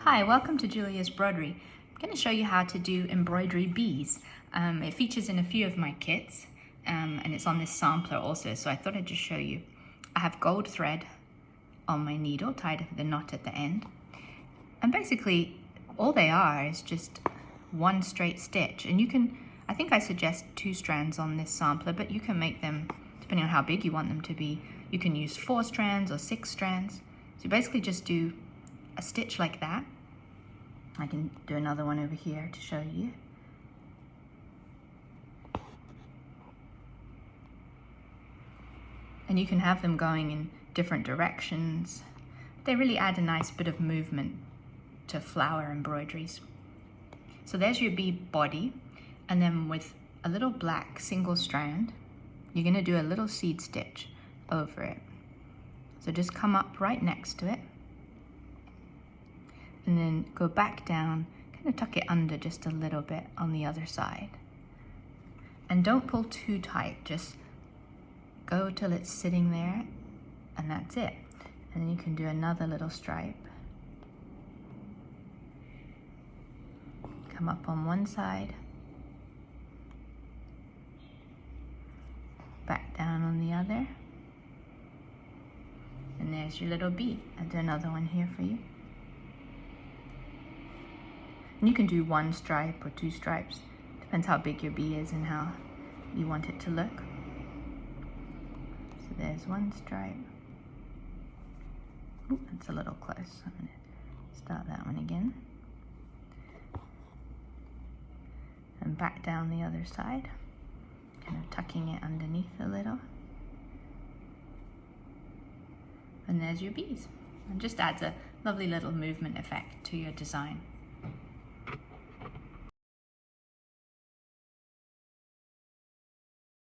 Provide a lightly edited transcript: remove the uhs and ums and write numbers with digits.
Hi, welcome to Julia's Broderie. I'm going to show you how to do embroidery bees. It features in a few of my kits and it's on this sampler also, so I thought I'd just show you. I have gold thread on my needle tied with a knot at the end, and basically all they are is just one straight stitch, and you can, I think I suggest 2 strands on this sampler, but you can make them depending on how big you want them to be. You can use 4 strands or 6 strands. So you basically just do a stitch like that. I can do another one over here to show you. And you can have them going in different directions. They really add a nice bit of movement to flower embroideries. So there's your bee body, and then with a little black single strand, you're going to do a little seed stitch over it. So just come up right next to it, and then go back down, kind of tuck it under just a little bit on the other side. And don't pull too tight, just go till it's sitting there, and that's it. And then you can do another little stripe. Come up on one side, back down on the other, and there's your little bee. I'll do another one here for you. And you can do 1 stripe or 2 stripes, depends how big your bee is and how you want it to look. So there's 1 stripe. Ooh, that's a little close. I'm going to start that one again. And back down the other side, kind of tucking it underneath a little. And there's your bees. It just adds a lovely little movement effect to your design.